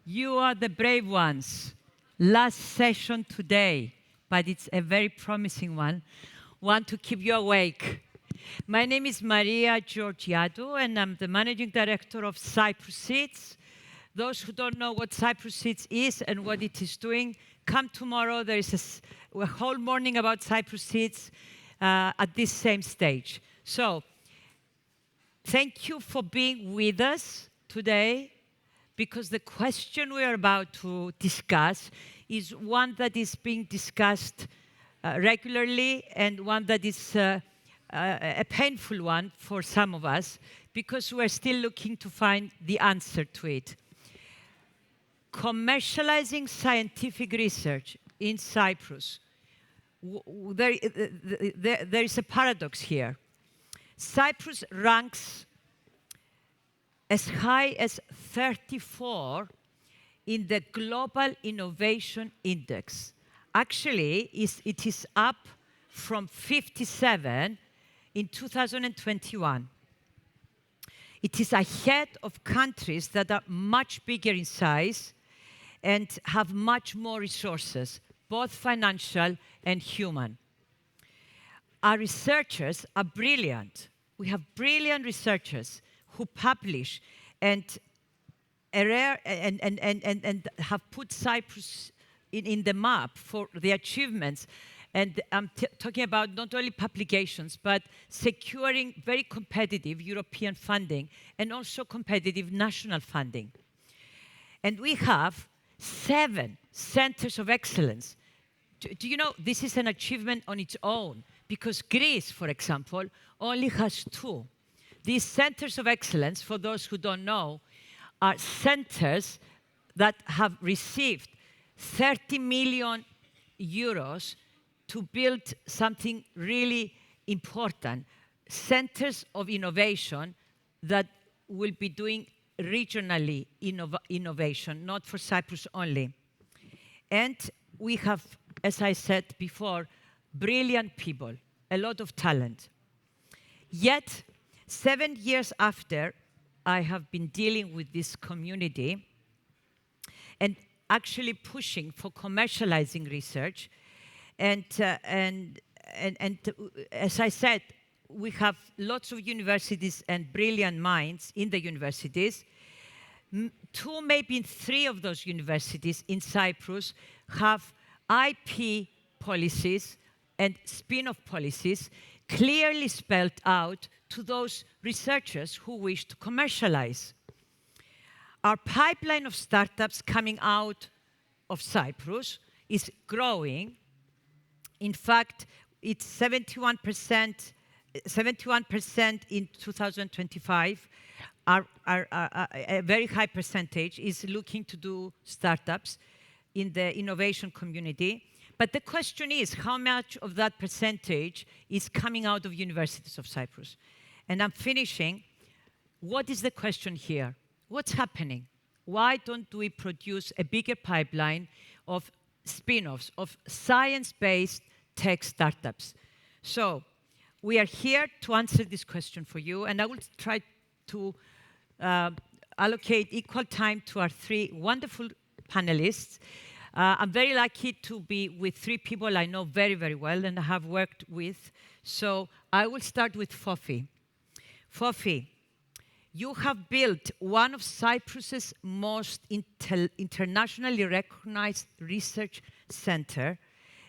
You are the brave ones. Last session today, but it's a very promising one. Want to keep you awake. My name is Maria Georgiadou, and I'm the managing director of Cyprus. Those who don't know what Cyprus is and what it is doing, come tomorrow. There is a whole morning about Cyprus at this same stage. So, thank you for being with us today, because the question we are about to discuss is one that is being discussed regularly, and one that is a painful one for some of us, because we're still looking to find the answer to it. Commercializing scientific research in Cyprus. There is a paradox here. Cyprus ranks as high as 34 in the Global Innovation Index. Actually, it is up from 57 in 2021. It is ahead of countries that are much bigger in size and have much more resources, both financial and human. Our researchers are brilliant. We have brilliant researchers who publish and have put Cyprus in the map for the achievements. And I'm talking about not only publications, but securing very competitive European funding and also competitive national funding. And we have 7 centers of excellence. Do you know, this is an achievement on its own, because Greece, for example, only has 2. These centers of excellence, for those who don't know, are centers that have received 30 million euros to build something really important. Centers of innovation that will be doing regionally innovation, not for Cyprus only. And we have, as I said before, brilliant people, a lot of talent. Yet, 7 years after I have been dealing with this community and actually pushing for commercializing research, and as I said, we have lots of universities and brilliant minds in the universities. 2, maybe 3 of those universities in Cyprus have IP policies and spin-off policies clearly spelled out to those researchers who wish to commercialize. Our pipeline of startups coming out of Cyprus is growing. In fact, it's 71% in 2025. A very high percentage is looking to do startups in the innovation community. But the question is, how much of that percentage is coming out of universities of Cyprus? And I'm finishing. What is the question here? What's happening? Why don't we produce a bigger pipeline of spin-offs, of science-based tech startups? So we are here to answer this question for you, and I will try to allocate equal time to our 3 wonderful panelists. I'm very lucky to be with 3 people I know very, very well and have worked with. So I will start with Fofi. Fofi, you have built one of Cyprus's most internationally recognized research center.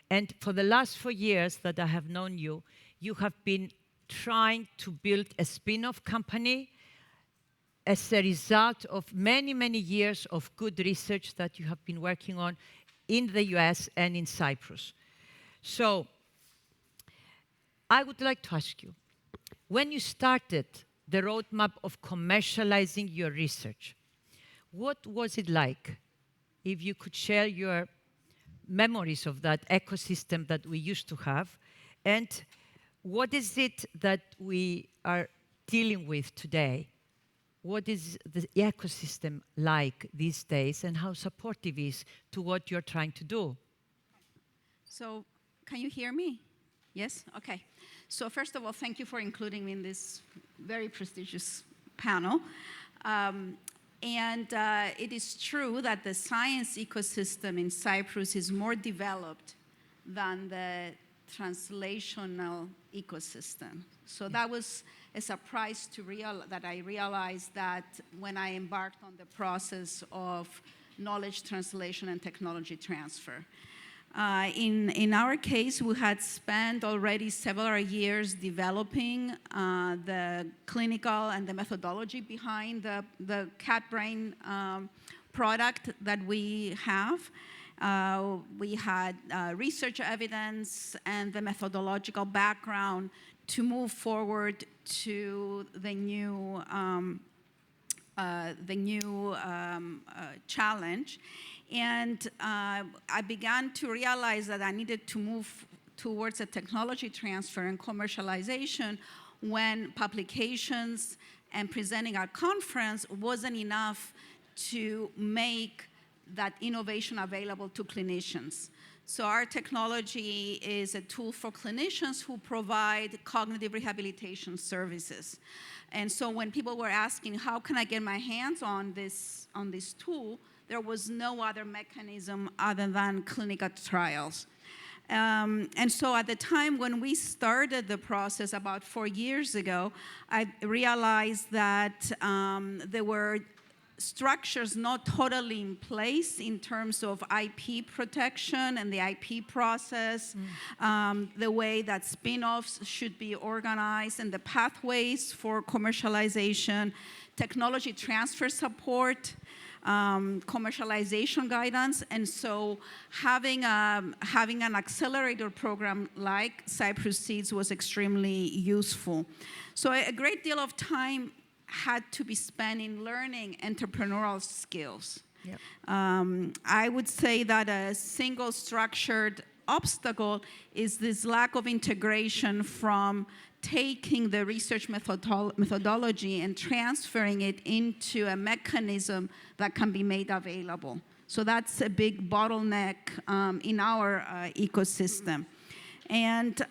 And for the last 4 years that I have known you, you have been trying to build a spin-off company as a result of many, many years of good research that you have been working on in the US and in Cyprus. So I would like to ask you, when you started the roadmap of commercializing your research, what was it like? If you could share your memories of that ecosystem that we used to have, and what is it that we are dealing with today? What is the ecosystem like these days, and how supportive is to what you're trying to do? So, can you hear me? Yes? Okay. So first of all, thank you for including me in this very prestigious panel. And it is true that the science ecosystem in Cyprus is more developed than the translational ecosystem. So that was a surprise that I realized that when I embarked on the process of knowledge translation and technology transfer. In our case, we had spent already several years developing the clinical and the methodology behind the cat brain product that we have. We had research evidence and the methodological background to move forward to the new challenge. And I began to realize that I needed to move towards a technology transfer and commercialization when publications and presenting at conference wasn't enough to make that innovation available to clinicians. So our technology is a tool for clinicians who provide cognitive rehabilitation services. And so when people were asking, how can I get my hands on this tool, there was no other mechanism other than clinical trials. And so at the time when we started the process about 4 years ago, I realized that there were structures not totally in place in terms of IP protection and the IP process, the way that spin-offs should be organized and the pathways for commercialization, technology transfer support, commercialization guidance, and so having an accelerator program like Cyprus Seeds was extremely useful. So a great deal of time had to be spent in learning entrepreneurial skills. Yep. I would say that a single structured obstacle is this lack of integration from taking the research methodology and transferring it into a mechanism that can be made available. So that's a big bottleneck in our ecosystem. And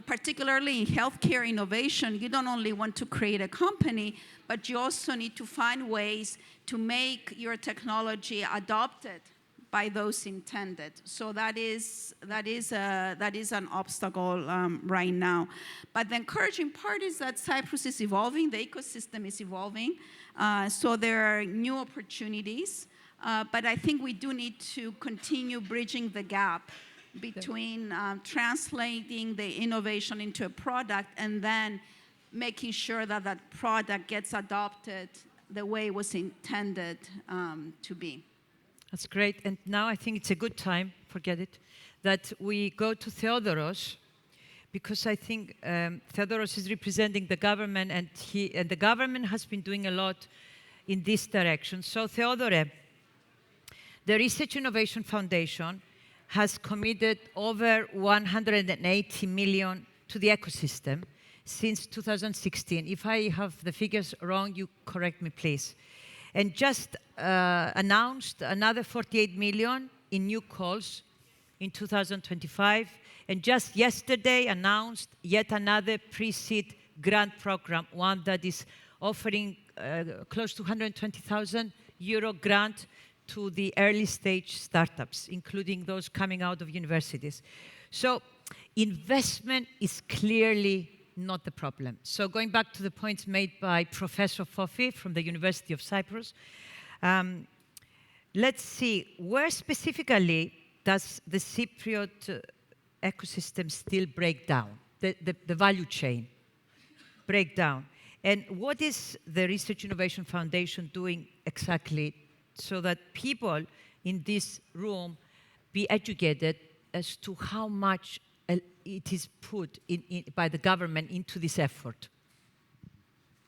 particularly in healthcare innovation, you don't only want to create a company, but you also need to find ways to make your technology adopted by those intended. So that is an obstacle right now. But the encouraging part is that Cyprus is evolving, the ecosystem is evolving, so there are new opportunities. But I think we do need to continue bridging the gap between translating the innovation into a product and then making sure that that product gets adopted the way it was intended to be. That's great. And now I think it's a good time, forget it, that we go to Theodoros, because I think Theodoros is representing the government, and the government has been doing a lot in this direction. So Theodore, the Research Innovation Foundation has committed over 180 million to the ecosystem since 2016. If I have the figures wrong, you correct me, please. And just announced another 48 million in new calls in 2025. And just yesterday announced yet another pre-seed grant program, one that is offering close to 120,000 euro grant to the early stage startups, including those coming out of universities. So investment is clearly not the problem. So going back to the points made by Professor Fofi from the University of Cyprus, let's see, where specifically does the Cypriot ecosystem still break down, the value chain break down? And what is the Research Innovation Foundation doing exactly so that people in this room be educated as to how much it is put by the government into this effort?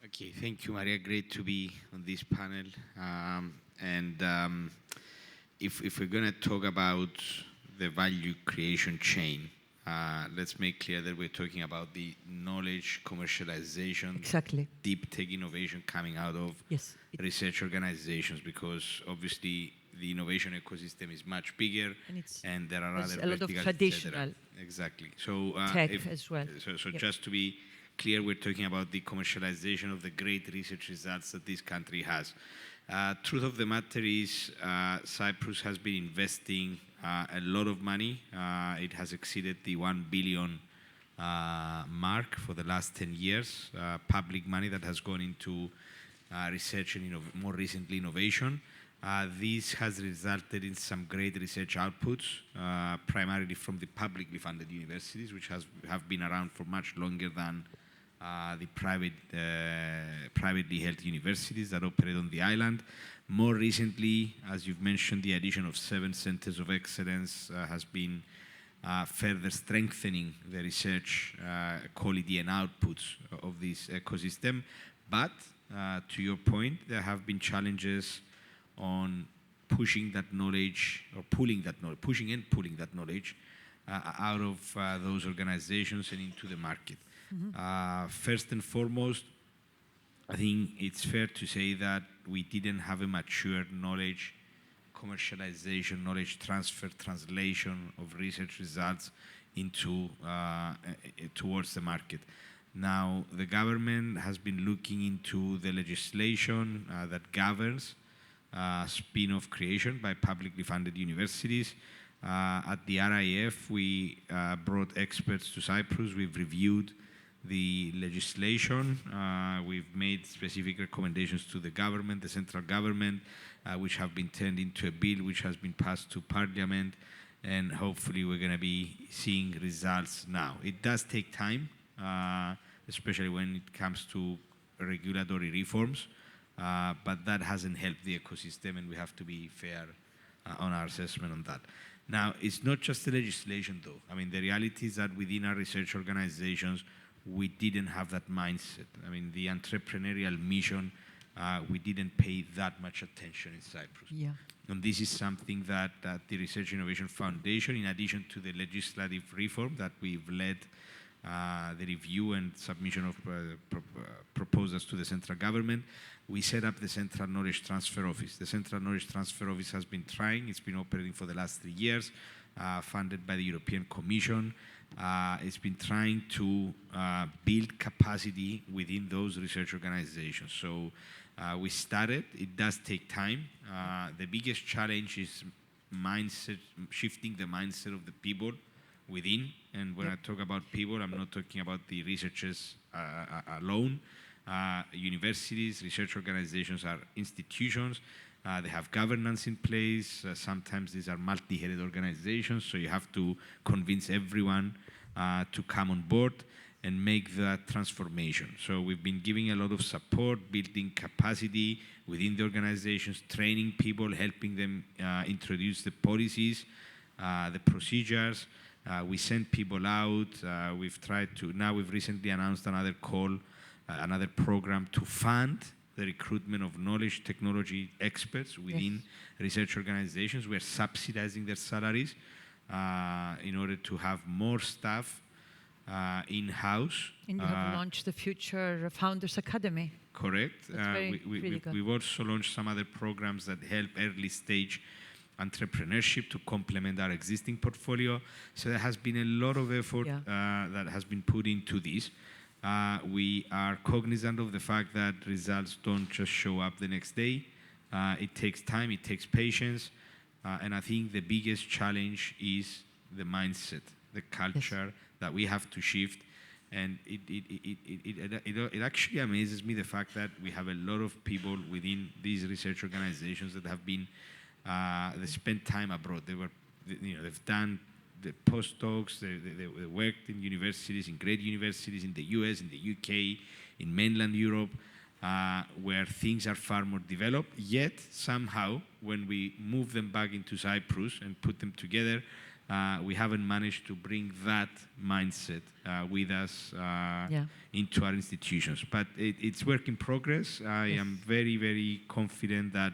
Okay, thank you, Maria. Great to be on this panel. If we're going to talk about the value creation chain, let's make clear that we're talking about the knowledge commercialization, exactly, deep tech innovation coming out of research organizations, because obviously the innovation ecosystem is much bigger, and there are other a lot of traditional exactly. So tech as well. So just to be clear, we're talking about the commercialization of the great research results that this country has. Truth of the matter is Cyprus has been investing a lot of money. It has exceeded the 1 billion mark for the last 10 years, public money that has gone into research and more recently innovation. This has resulted in some great research outputs, primarily from the publicly funded universities, which have been around for much longer than the privately held universities that operate on the island. More recently, as you've mentioned, the addition of 7 centers of excellence has been further strengthening the research quality and outputs of this ecosystem. But to your point, there have been challenges on pushing that knowledge, or pushing and pulling that knowledge out of those organizations and into the market. First and foremost, I think it's fair to say that we didn't have a mature knowledge commercialization, knowledge transfer, translation of research results into towards the market. Now, the government has been looking into the legislation that governs spin-off creation by publicly funded universities. At the RIF, we brought experts to Cyprus. We've reviewed the legislation. We've made specific recommendations to the government, the central government, which have been turned into a bill which has been passed to Parliament, and hopefully we're going to be seeing results now. It does take time, especially when it comes to regulatory reforms, but that hasn't helped the ecosystem, and we have to be fair on our assessment on that. Now, it's not just the legislation, though. I mean, the reality is that within our research organizations, we didn't have that mindset. I mean, the entrepreneurial mission, we didn't pay that much attention in Cyprus. Yeah. And this is something that the Research Innovation Foundation, in addition to the legislative reform that we've led, the review and submission of proposals to the central government, we set up the Central Knowledge Transfer Office. The Central Knowledge Transfer Office has been trying. It's been operating for the last 3 years, funded by the European Commission. It's been trying to build capacity within those research organizations. So we started. It does take time. The biggest challenge is mindset, shifting the mindset of the people within. And when I talk about people, I'm not talking about the researchers alone. Universities, research organizations are institutions. They have governance in place. Sometimes these are multi-headed organizations, so you have to convince everyone to come on board and make that transformation. So we've been giving a lot of support, building capacity within the organizations, training people, helping them introduce the policies, the procedures. We send people out. We've recently announced another program to fund the recruitment of knowledge technology experts within research organizations. We're subsidizing their salaries in order to have more staff in-house. And you have launched the Future Founders Academy. Correct. Really good. We've also launched some other programs that help early stage entrepreneurship to complement our existing portfolio. So there has been a lot of effort that has been put into this. We are cognizant of the fact that results don't just show up the next day. It takes time, it takes patience, and I think the biggest challenge is the mindset, the culture that we have to shift. And it actually amazes me the fact that we have a lot of people within these research organizations that have been they spent time abroad. They've done the postdocs, they worked in universities, in great universities in the US, in the UK, in mainland Europe, where things are far more developed. Yet, somehow, when we move them back into Cyprus and put them together, we haven't managed to bring that mindset with us into our institutions. But it's work in progress. I am very, very confident that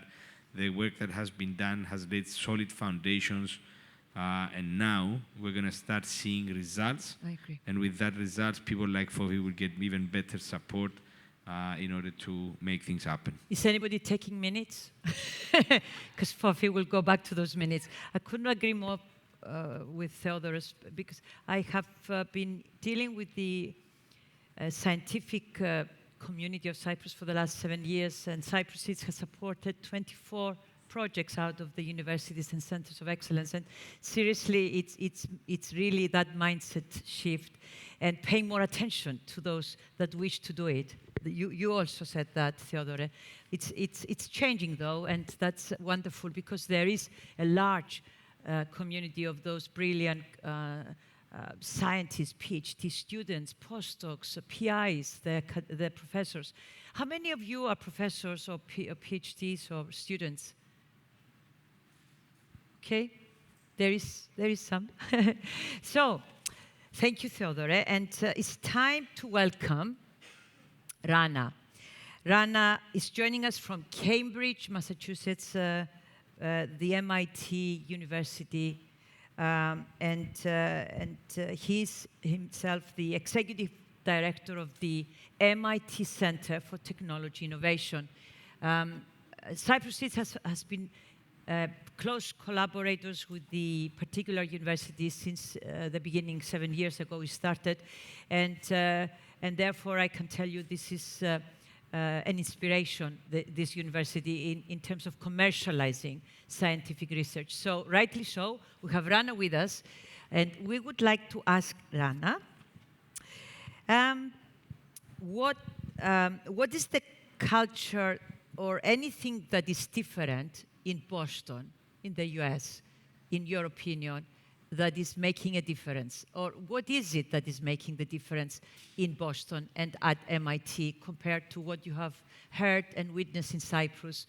the work that has been done has laid solid foundations. And now we're going to start seeing results. I agree. And with that results, people like Fofi will get even better support in order to make things happen. Is anybody taking minutes? Because Fofi will go back to those minutes. I couldn't agree more with Theodoros, because I have been dealing with the scientific community of Cyprus for the last 7 years, and Cyprus Seeds has supported 24 projects out of the universities and centers of excellence. And seriously, it's really that mindset shift and paying more attention to those that wish to do it. You also said that, Theodore. It's changing, though, and that's wonderful because there is a large community of those brilliant scientists, PhD students, postdocs, PIs, the professors. How many of you are professors or PhDs or students? Okay, there is some. So, thank you, Theodore. And it's time to welcome Rana. Rana is joining us from Cambridge, Massachusetts, the MIT University, and he's himself the executive director of the MIT Center for Technology Innovation. Cyprus Seeds has been close collaborators with the particular university since the beginning. 7 years ago we started, and therefore I can tell you this is an inspiration, this university, in terms of commercializing scientific research. So rightly so, we have Rana with us, and we would like to ask Rana, what is the culture or anything that is different in Boston, in the US, in your opinion, that is making a difference? Or what is it that is making the difference in Boston and at MIT compared to what you have heard and witnessed in Cyprus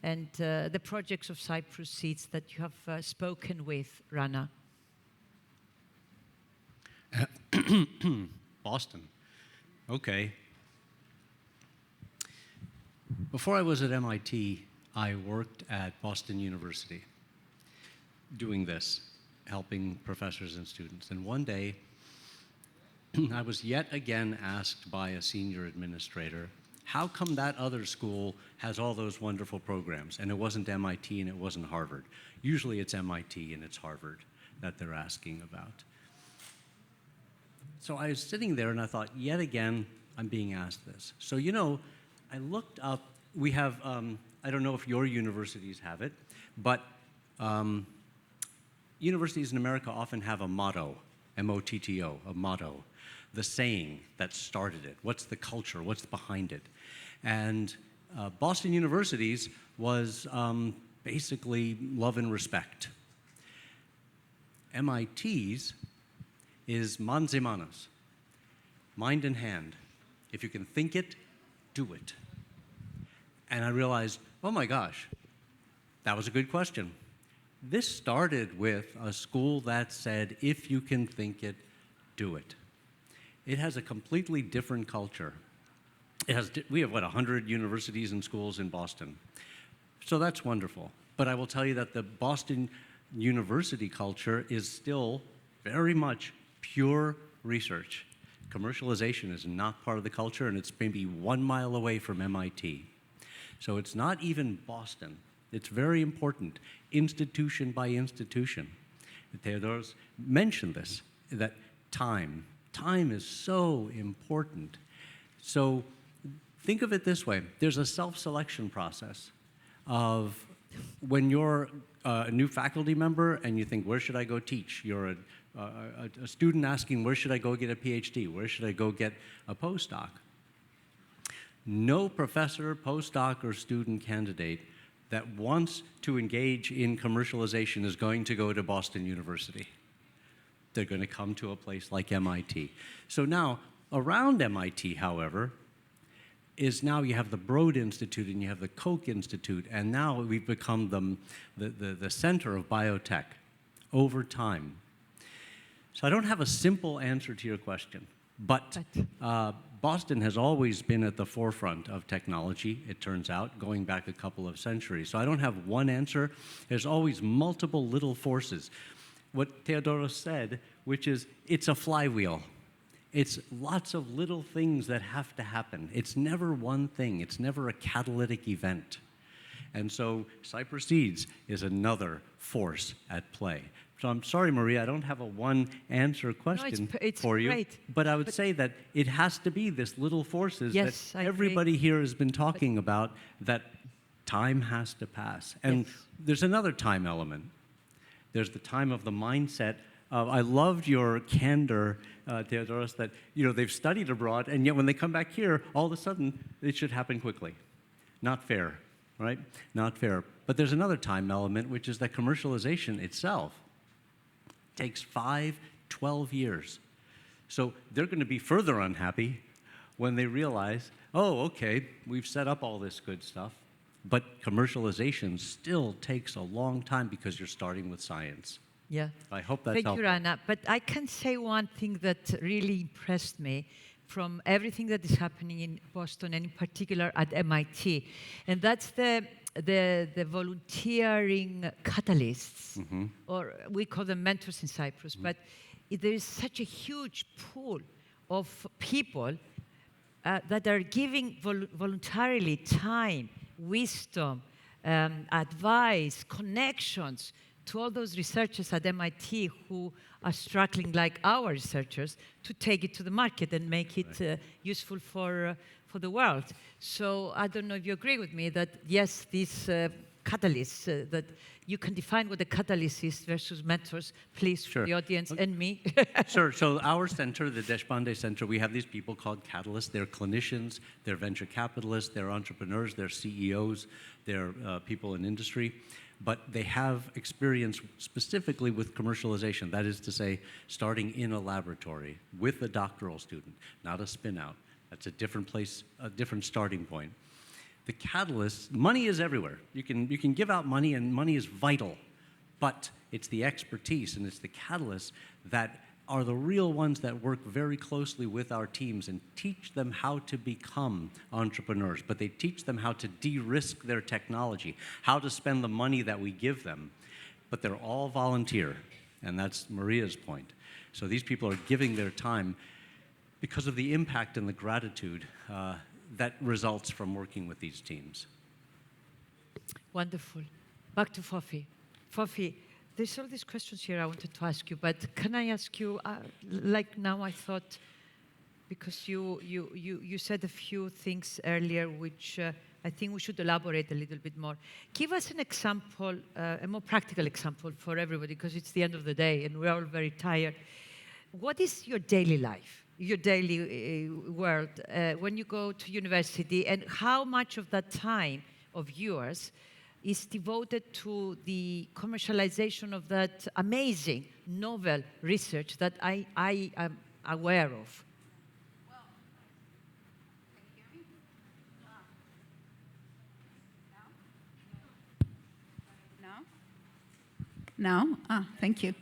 and the projects of Cyprus Seeds that you have spoken with, Rana? Boston. Okay. Before I was at MIT, I worked at Boston University doing this, helping professors and students. And one day, I was yet again asked by a senior administrator, how come that other school has all those wonderful programs? And it wasn't MIT and it wasn't Harvard. Usually it's MIT and it's Harvard that they're asking about. So I was sitting there and I thought, yet again, I'm being asked this. So, you know, I looked up, we have, I don't know if your universities have it, but universities in America often have a motto, M-O-T-T-O, a motto, the saying that started it. What's the culture? What's behind it? And Boston University's was basically love and respect. MIT's is mans y manos, mind and hand. If you can think it, do it. And I realized, oh my gosh, that was a good question. This started with a school that said, if you can think it, do it. It has a completely different culture. We have, 100 universities and schools in Boston. So that's wonderful. But I will tell you that the Boston University culture is still very much pure research. Commercialization is not part of the culture, and it's maybe 1 mile away from MIT. So it's not even Boston. It's very important, institution by institution. Theodoros mentioned this, that time is so important. So think of it this way. There's a self-selection process of when you're a new faculty member and you think, where should I go teach? You're a student asking, where should I go get a PhD? Where should I go get a postdoc? No professor, postdoc, or student candidate that wants to engage in commercialization is going to go to Boston University. They're going to come to a place like MIT. So now, around MIT, however, is now you have the Broad Institute and you have the Koch Institute, and now we've become the center of biotech over time. So I don't have a simple answer to your question, but Boston has always been at the forefront of technology, it turns out, going back a couple of centuries. So I don't have one answer. There's always multiple little forces. What Theodoros said, which is, it's a flywheel. It's lots of little things that have to happen. It's never one thing. It's never a catalytic event. And so Cyprus Seeds is another force at play. So I'm sorry, Maria, I don't have a one-answer question it's for you. great. But I would say that it has to be this little forces Yes, that I agree. everybody here has been talking about, that time has to pass. And Yes. there's another time element. There's the time of the mindset. I loved your candor, Theodoros, that they've studied abroad, and yet when they come back here, all of a sudden, it should happen quickly. Not fair, right? Not fair. But there's another time element, which is that commercialization itself takes 5, 12 years. So they're going to be further unhappy when they realize, oh, okay, we've set up all this good stuff, but commercialization still takes a long time because you're starting with science. Yeah. I hope that's Thank helpful. you, Rana. But I can say one thing that really impressed me from everything that is happening in Boston, and in particular at MIT, and that's the volunteering catalysts, or we call them mentors in Cyprus. But there is such a huge pool of people that are giving voluntarily time, wisdom, advice, connections to all those researchers at MIT who are struggling, like our researchers, to take it to the market and make it useful for the world. So I don't know if you agree with me that, yes, these catalysts, that you can define what a catalyst is versus mentors, please, for the audience and me. Sure. So our center, the Deshpande Center, we have these people called catalysts. They're clinicians, they're venture capitalists, they're entrepreneurs, they're CEOs, they're people in industry. But they have experience specifically with commercialization. That is to say, starting in a laboratory with a doctoral student, not a spin-out. That's a different place, a different starting point. The catalysts, money is everywhere. You can give out money, and money is vital. But it's the expertise and it's the catalysts that are the real ones that work very closely with our teams and teach them how to become entrepreneurs. But they teach them how to de-risk their technology, how to spend the money that we give them. But they're all volunteer, and that's Maria's point. So these people are giving their time because of the impact and the gratitude that results from working with these teams. Wonderful. Back to Fofi. Fofi, there's all these questions here I wanted to ask you, but can I ask you, like now I thought, because you said a few things earlier which I think we should elaborate a little bit more. Give us an example, a more practical example for everybody, because it's the end of the day and we're all very tired. What is your daily life, your daily world when you go to university, and how much of that time of yours is devoted to the commercialization of that amazing, novel research that I am aware of? Well, can you hear me? Now? Thank you.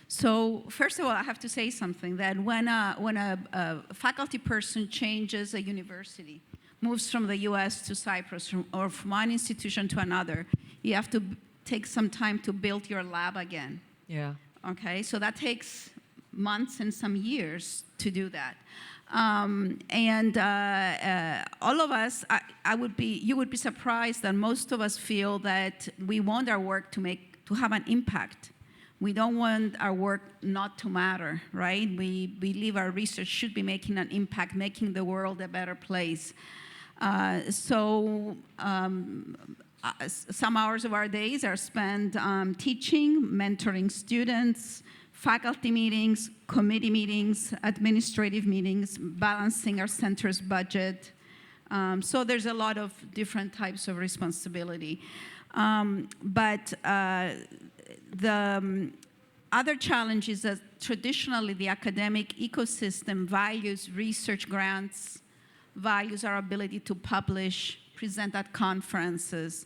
So first of all, I have to say something, that when a faculty person changes a university, moves from the US to Cyprus, or from one institution to another, you have to take some time to build your lab again. Yeah. Okay, so that takes months and some years to do that. All of us, you would be surprised that most of us feel that we want our work to have an impact. We don't want our work not to matter, right? We believe our research should be making an impact, making the world a better place. Some hours of our days are spent teaching, mentoring students, faculty meetings, committee meetings, administrative meetings, balancing our center's budget. So there's a lot of different types of responsibility. The other challenge is that traditionally the academic ecosystem values research grants, values our ability to publish, present at conferences.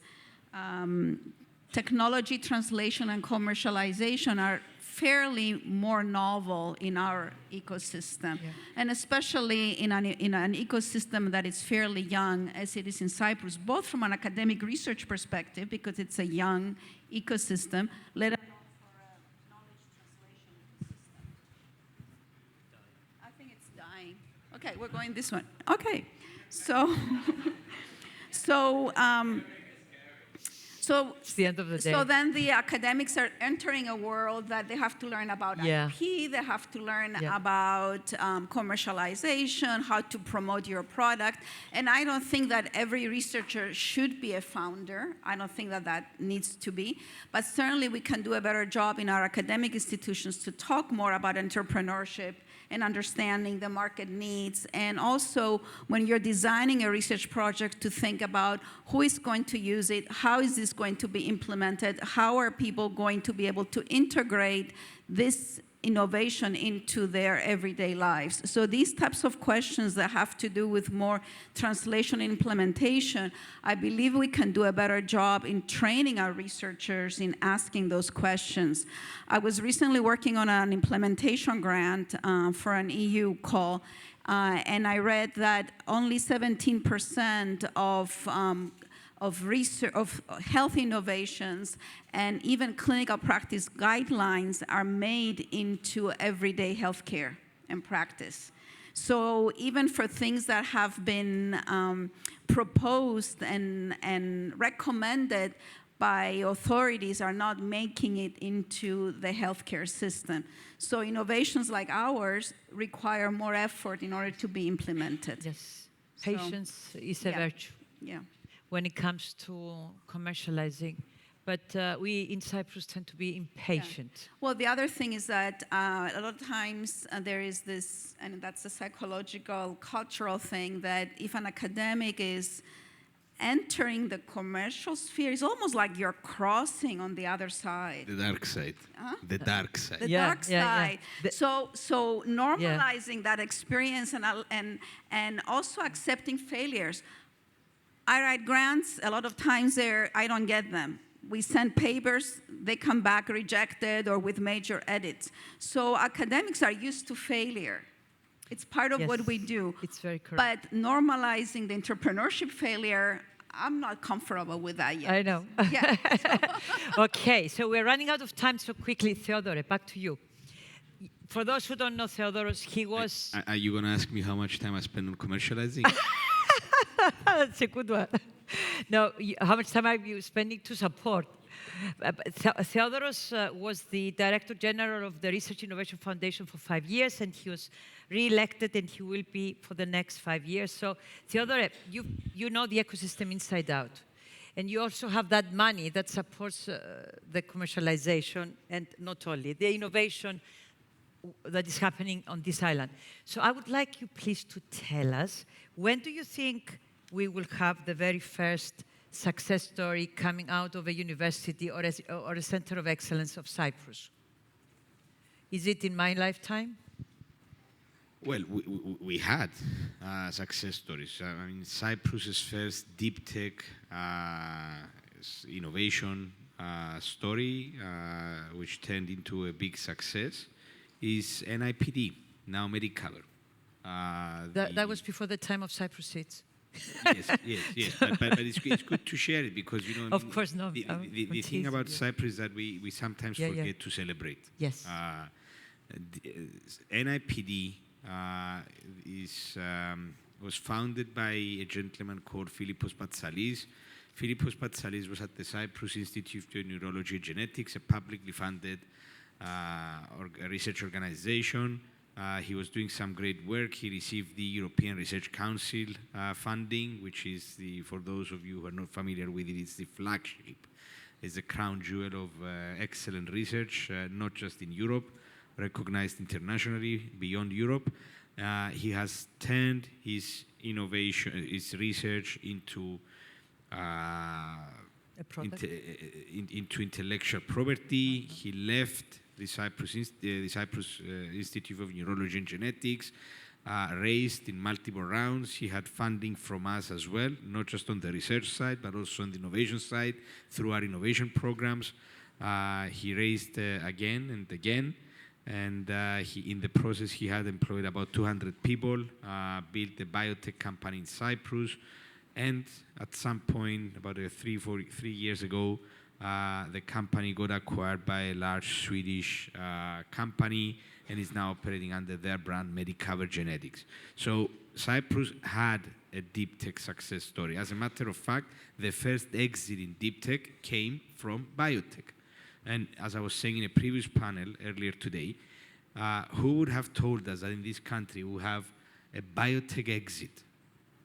Technology translation and commercialization are fairly more novel in our ecosystem, and especially in an ecosystem that is fairly young, as it is in Cyprus, both from an academic research perspective, because it's a young ecosystem, let alone for a knowledge translation system. I think it's dying. Okay, we're going this one. Okay, So It's the end of the day. So then the academics are entering a world that they have to learn about Yeah. IP, they have to learn Yeah. about commercialization, how to promote your product. And I don't think that every researcher should be a founder. I don't think that that needs to be. But certainly we can do a better job in our academic institutions to talk more about entrepreneurship and understanding the market needs. And also, when you're designing a research project, to think about who is going to use it, how is this going to be implemented, how are people going to be able to integrate this innovation into their everyday lives. So these types of questions that have to do with more translation and implementation, I believe we can do a better job in training our researchers in asking those questions. I was recently working on an implementation grant for an EU call, and I read that only 17% of research, of health innovations and even clinical practice guidelines are made into everyday healthcare and practice. So even for things that have been proposed and recommended by authorities are not making it into the healthcare system. So innovations like ours require more effort in order to be implemented. Yes, So, patience is a yeah. virtue Yeah. when it comes to commercializing. But we in Cyprus tend to be impatient. Well, the other thing is that a lot of times there is this, and that's a psychological, cultural thing, that if an academic is entering the commercial sphere, it's almost like you're crossing on the other side. The dark side. Huh? The dark side. The Yeah, dark yeah, yeah. side. So normalizing that experience and also accepting failures. I write grants. A lot of times I don't get them. We send papers, they come back rejected or with major edits. So academics are used to failure. It's part of what Yes, we do. it's very correct. But normalizing the entrepreneurship failure, I'm not comfortable with that yet. I know. Yeah. Okay, so we're running out of time so quickly. Theodore, back to you. For those who don't know Theodoros, he was... Are you going to ask me how much time I spend on commercializing? That's a good one. No, how much time are you spending to support? Theodoros was the Director General of the Research Innovation Foundation for 5 years, and he was re-elected, and he will be for the next 5 years. So, Theodore, you know the ecosystem inside out. And you also have that money that supports the commercialization and not only the innovation that is happening on this island. So I would like you please to tell us, when do you think we will have the very first success story coming out of a university or a center of excellence of Cyprus? Is it in my lifetime? Well, we had success stories. I mean, Cyprus's first deep tech innovation story, which turned into a big success, is NIPD, now Medicover. That was before the time of Cyprus Seeds. Yes. But it's good to share it because, you know, Of course, no. The thing about Cyprus is that we sometimes forget to celebrate. Yes. NIPD was founded by a gentleman called Philippos Patsalis. Philippos Patsalis was at the Cyprus Institute of Neurology and Genetics, a publicly funded research organization. He was doing some great work. He received the European Research Council funding, which is for those of you who are not familiar with it, it's the flagship. It's the crown jewel of excellent research, not just in Europe, recognized internationally beyond Europe. He has turned his research into into intellectual property. He left the Cyprus Institute of Neurology and Genetics, raised in multiple rounds. He had funding from us as well, not just on the research side, but also on the innovation side through our innovation programs. He raised again and again, and in the process he had employed about 200 people, built a biotech company in Cyprus, and at some point, about 3 years ago, the company got acquired by a large Swedish company and is now operating under their brand Medicover Genetics. So Cyprus had a deep tech success story. As a matter of fact, the first exit in deep tech came from biotech. And as I was saying in a previous panel earlier today, who would have told us that in this country we have a biotech exit?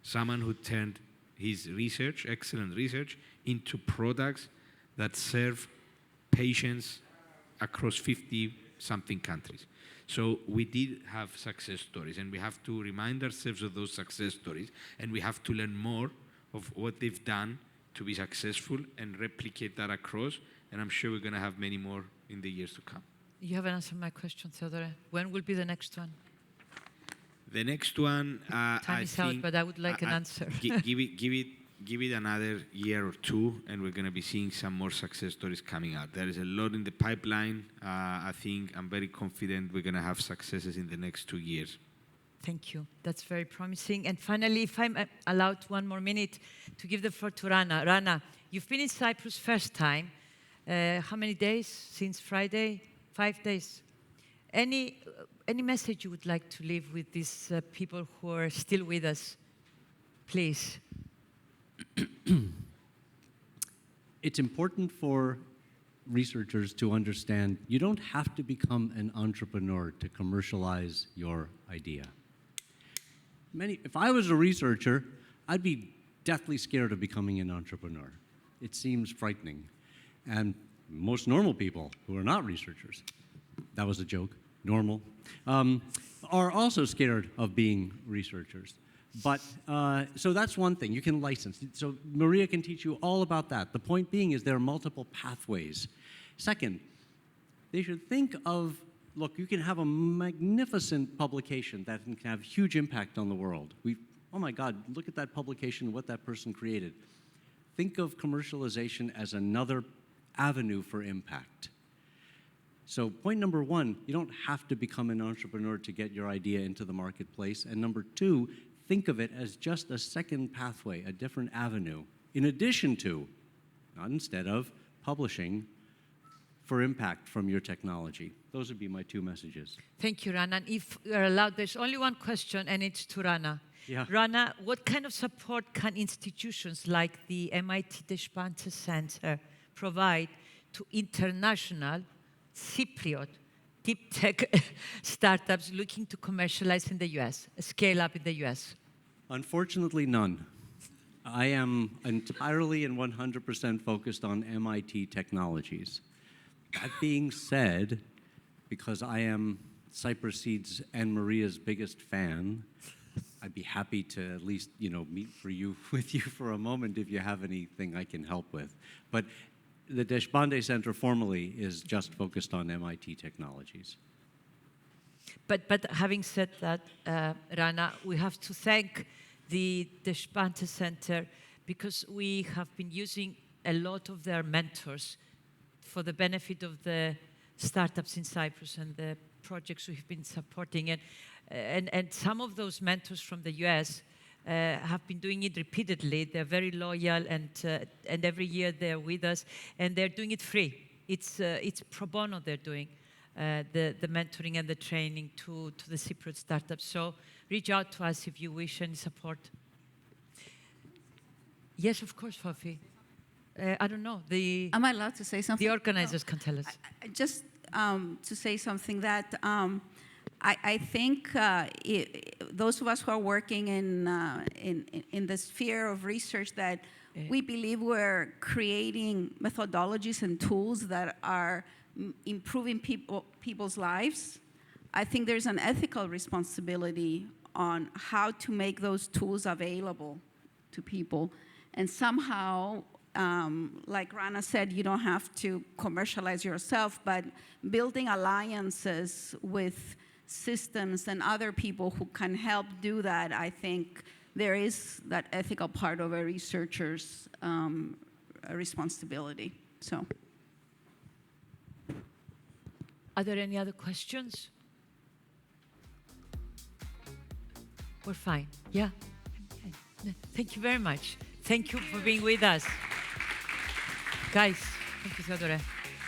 Someone who turned his research, excellent research, into products that serve patients across 50-something countries. So we did have success stories, and we have to remind ourselves of those success stories, and we have to learn more of what they've done to be successful and replicate that across, and I'm sure we're going to have many more in the years to come. You haven't answered my question, Theodore. When will be the next one? The next one, Time is out, but I would like an answer. Give it another year or two, and we're going to be seeing some more success stories coming out. There is a lot in the pipeline. I think I'm very confident we're going to have successes in the next 2 years. Thank you. That's very promising. And finally, if I'm allowed 1 more minute to give the floor to Rana. Rana, you've been in Cyprus first time. How many days since Friday? 5 days. Any message you would like to leave with these people who are still with us? Please. It's important for researchers to understand you don't have to become an entrepreneur to commercialize your idea. If I was a researcher, I'd be deathly scared of becoming an entrepreneur. It seems frightening. And most normal people who are not researchers, that was a joke, normal, are also scared of being researchers. But, so that's one thing, you can license. So Maria can teach you all about that. The point being is there are multiple pathways. Second, they should think of, look, you can have a magnificent publication that can have huge impact on the world. Oh my God, look at that publication, what that person created. Think of commercialization as another avenue for impact. So point number one, you don't have to become an entrepreneur to get your idea into the marketplace. And number two, think of it as just a second pathway, a different avenue, in addition to, not instead of, publishing for impact from your technology. Those would be my 2 messages. Thank you, Rana. And if you're allowed, there's only one question, and it's to Rana. Yeah. Rana, what kind of support can institutions like the MIT Deshpande Center provide to international Cypriot deep tech startups looking to commercialize in the US, scale up in the US? Unfortunately, none. I am entirely and 100% focused on MIT technologies. That being said, because I am Cyprus Seed's and Maria's biggest fan, I'd be happy to at least, meet with you for a moment if you have anything I can help with. But the Deshpande Center formally is just focused on MIT technologies. But having said that, Rana, we have to thank the Deshpande Center because we have been using a lot of their mentors for the benefit of the startups in Cyprus and the projects we've been supporting. And some of those mentors from the US have been doing it repeatedly. They're very loyal, and every year they're with us, and they're doing it free. It's pro bono they're doing, the mentoring and the training to the Cypriot startups. So reach out to us if you wish any support. Yes, of course, Fofi. I don't know. Am I allowed to say something? The organizers can tell us. Just to say something that I think those of us who are working in the sphere of research that we believe we're creating methodologies and tools that are improving people's lives. I think there's an ethical responsibility on how to make those tools available to people. And somehow, like Rana said, you don't have to commercialize yourself, but building alliances with systems and other people who can help do that, I think there is that ethical part of a researcher's responsibility. So, are there any other questions? We're fine. Yeah. Thank you very much. Thank you for being with us. Guys, thank you, Theodore.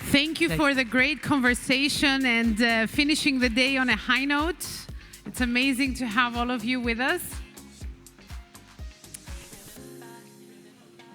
Thank you for the great conversation and finishing the day on a high note. It's amazing to have all of you with us.